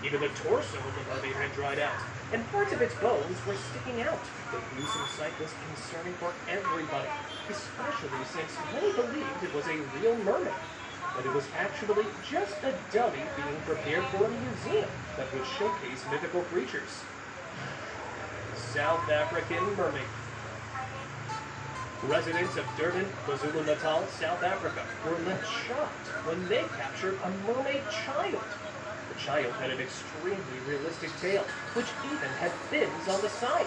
Even the torso of the mermaid had dried out, and parts of its bones were sticking out. The gruesome sight was concerning for everybody, especially since many believed it was a real mermaid. But it was actually just a dummy being prepared for a museum that would showcase mythical creatures. South African mermaid. Residents of Durban, KwaZulu-Natal, South Africa were left shocked when they captured a mermaid child. The child had an extremely realistic tail, which even had fins on the side.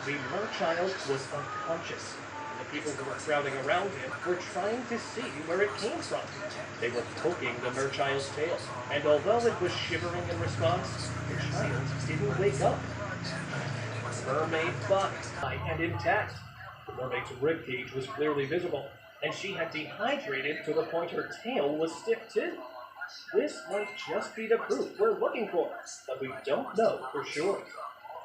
The merchild was unconscious, and the people who were crowding around him were trying to see where it came from. They were poking the merchild's tail, and although it was shivering in response, the child didn't wake up. Mermaid body and intact. The mermaid's ribcage was clearly visible, and she had dehydrated to the point her tail was stiff too. This might just be the proof we're looking for, but we don't know for sure.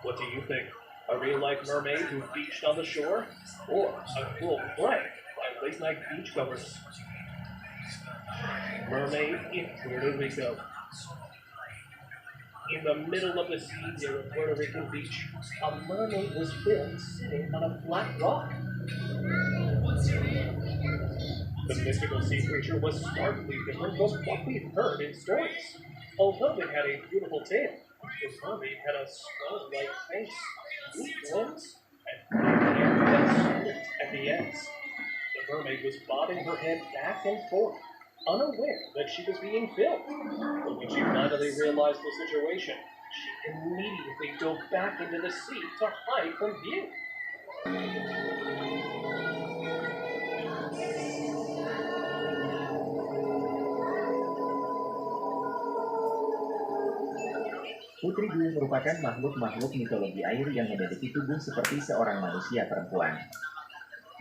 What do you think? A real-life mermaid who beached on the shore? Or a cruel prank by late-night beachgoers? Mermaid in Puerto Rico. In the middle of the sea near a Puerto Rican beach, a mermaid was filmed sitting on a flat rock. The mystical sea creature was starkly different from what we've heard in stories. Although it had a beautiful tail, the mermaid had a skull-like face, weak limbs, and black hair that split at the ends. The mermaid was bobbing her head back and forth, unaware that she was being filmed. But when she finally realized the situation, she immediately dove back into the sea to hide from view. Putri Duyung merupakan makhluk-makhluk mitologi air yang memiliki tubuh seperti seorang manusia perempuan.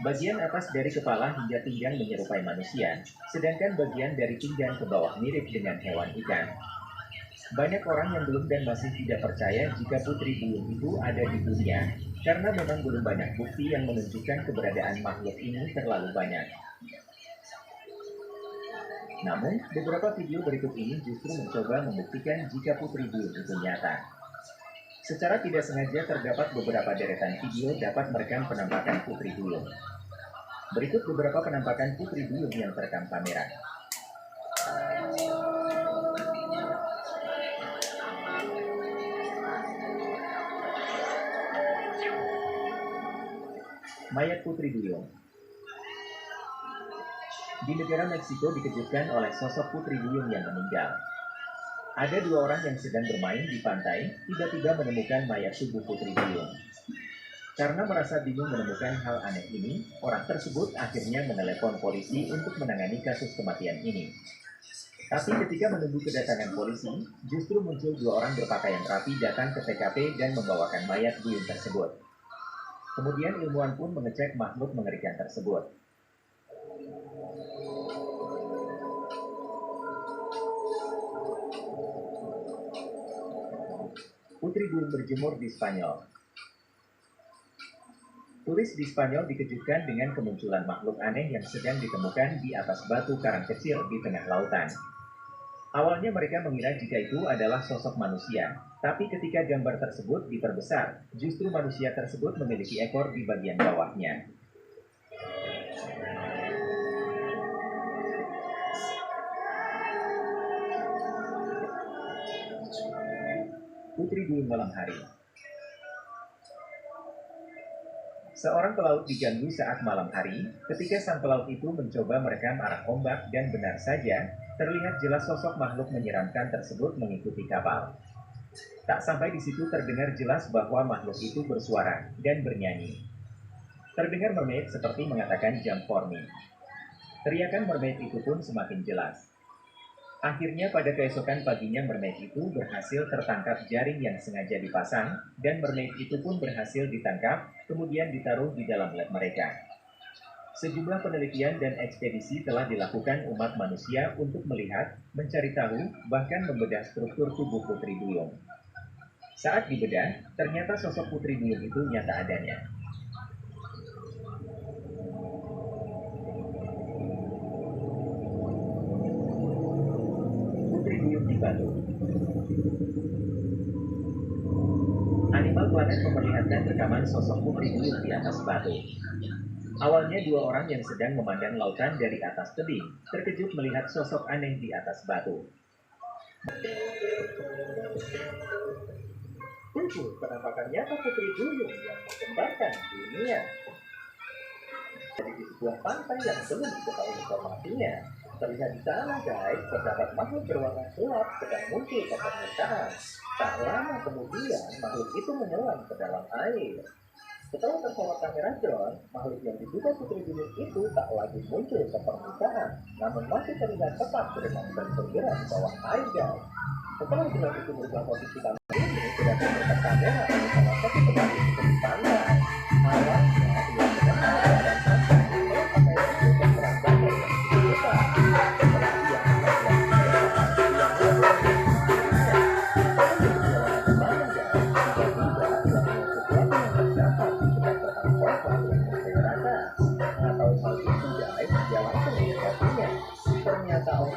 Bagian atas dari kepala hingga pinggang menyerupai manusia, sedangkan bagian dari pinggang ke bawah mirip dengan hewan ikan. Banyak orang yang belum dan masih tidak percaya jika Putri Duyung itu ada di dunia, karena memang belum banyak bukti yang menunjukkan keberadaan makhluk ini terlalu banyak. Namun, beberapa video berikut ini justru mencoba membuktikan jika Putri Duyung itu nyata. Secara tidak sengaja terdapat beberapa deretan video dapat merekam penampakan Putri Duyung. Berikut beberapa penampakan Putri Duyung yang terekam kamera. Mayat Putri Duyung. Di negara Meksiko dikejutkan oleh sosok Putri Duyung yang meninggal. Ada dua orang yang sedang bermain di pantai, tiba-tiba menemukan mayat tubuh Putri Duyung. Karena merasa bingung menemukan hal aneh ini, orang tersebut akhirnya menelepon polisi untuk menangani kasus kematian ini. Tapi ketika menunggu kedatangan polisi, justru muncul dua orang berpakaian rapi datang ke TKP dan membawakan mayat Duyung tersebut. Kemudian ilmuwan pun mengecek makhluk mengerikan tersebut. Putri Duyung berjemur di Spanyol. Turis di Spanyol dikejutkan dengan kemunculan makhluk aneh yang sedang ditemukan di atas batu karang kecil di tengah lautan. Awalnya mereka mengira jika itu adalah sosok manusia, tapi ketika gambar tersebut diperbesar, justru manusia tersebut memiliki ekor di bagian bawahnya. Putri Duyung malam hari. Seorang pelaut diganggu saat malam hari, ketika sang pelaut itu mencoba merekam arah ombak dan benar saja, terlihat jelas sosok makhluk menyeramkan tersebut mengikuti kapal. Tak sampai di situ terdengar jelas bahwa makhluk itu bersuara dan bernyanyi. Terdengar mermaid seperti mengatakan jump for me. Teriakan mermaid itu pun semakin jelas. Akhirnya pada keesokan paginya mermaid itu berhasil tertangkap jaring yang sengaja dipasang, dan mermaid itu pun berhasil ditangkap, kemudian ditaruh di dalam lab mereka. Sejumlah penelitian dan ekspedisi telah dilakukan umat manusia untuk melihat, mencari tahu, bahkan membedah struktur tubuh Putri Duyung. Saat dibedah, ternyata sosok Putri Duyung itu nyata adanya. batu. Animal Planet memperlihatkan rekaman sosok Putri Duyung di atas batu. Awalnya dua orang yang sedang memandang lautan dari atas tebing terkejut melihat sosok aneh di atas batu. Muncul penampakan nyata Putri Duyung yang menggemparkan dunia. Jadi di sebuah pantai yang belum diketahui informasinya, terlihat di sana guys, terdapat makhluk berwarna gelap sedang muncul ke permukaan. Tak lama kemudian, makhluk itu menyelam ke dalam air. Setelah tersorot kamera drone, makhluk yang diduga Putri Duyung itu tak lagi muncul ke permukaan, namun masih terlihat tetap berenang dan bergerak di bawah air guys. Setelah drone itu berubah posisi kamera ini, sudah terlihat kamera di salah satu tempat di tepi pantai. Awalnya, dia sedang berada dan pantai, setelah pantai itu terserang badai yang cukup besar. Setelah dia melihat dia mulai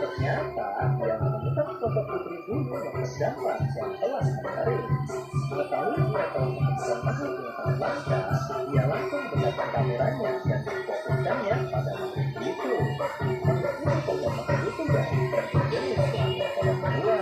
ternyata dia menemukan sosok Putri Duyung yang terdampar yang telah mengering. Mengetahui dia telah menemukan makhluk yang sangat langka, dia langsung menggunakan kameranya dan memfokuskannya pada makhluk itu. Makhluk itu terdapat makhluk itu dan berpikir setelah berkorban kedua.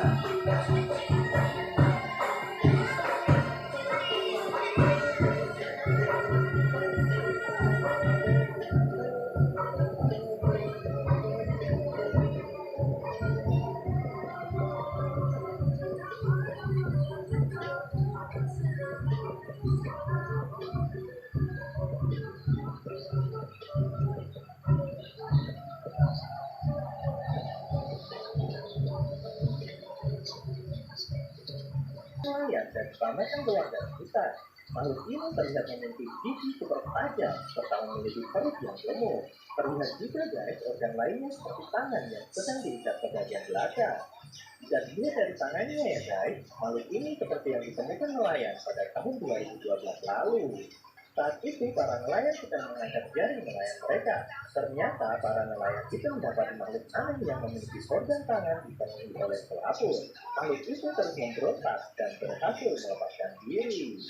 Nelayan dan dipamerkan keluarga kita. Makhluk ini terlihat memiliki gigi super tajam serta memiliki perut yang gemuk. Terlihat juga guys organ lainnya seperti tangan yang sedang diikat ke bagian belakang. Jika dilihat dari tangannya ya guys, makhluk ini seperti yang ditemukan nelayan pada tahun 2012 lalu. Saat itu para nelayan sedang mengangkat jaring nelayan mereka. Ternyata para nelayan itu mendapati makhluk aneh yang memiliki organ tangan dipenuhi oleh pelapur. Makhluk itu terus memberontak dan berhasil melepaskan diri.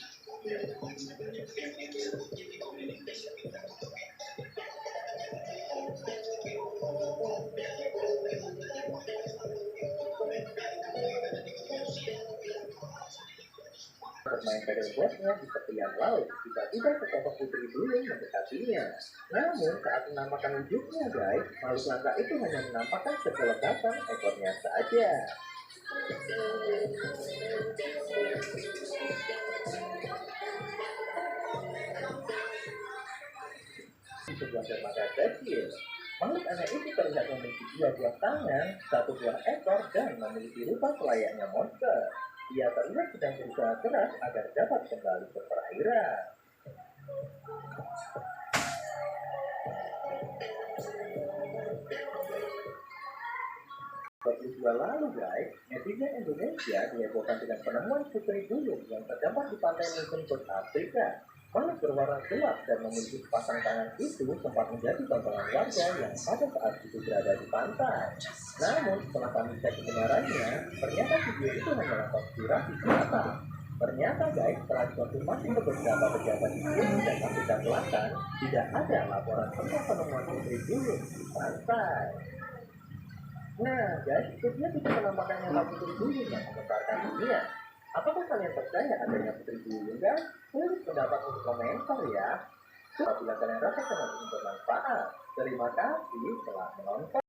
Bermain paddleboardnya di tepian laut, tiba-tiba sesosok Putri Duyung mendekatinya. Namun saat menampakkan wujudnya guys, makhluk langka itu hanya menampakkan sekelebatan ekornya saja. Di sebuah dermaga kecil, makhluk aneh itu terlihat memiliki dua buah tangan, satu buah ekor, dan memiliki rupa selayaknya monster. Dia terlihat sedang berusaha keras agar dapat kembali ke perairan. Dua lalu guys, netizen Indonesia dihebohkan dengan penemuan Putri Duyung yang terdampar di pantai Mission Coast Afrika. Makhluk berwarna gelap dan memiliki sepasang tangan itu sempat menjadi tontonan warga yang pada saat itu berada di pantai. Namun setelah kami cek kebenarannya, ternyata video itu hanyalah konspirasi semata. Ternyata guys, setelah dikonfirmasi ke beberapa pejabat di sini dan Afrika Selatan, tidak ada laporan tentang penemuan Putri Duyung di pantai. Nah guys, itu dia titik penampakan nyata Putri Duyung yang menggemparkan dunia. Apakah kalian percaya adanya Putri Duyung guys? Tulis pendapat di komentar ya. Apabila kalian rasa channel ini bermanfaat, terima kasih telah menonton.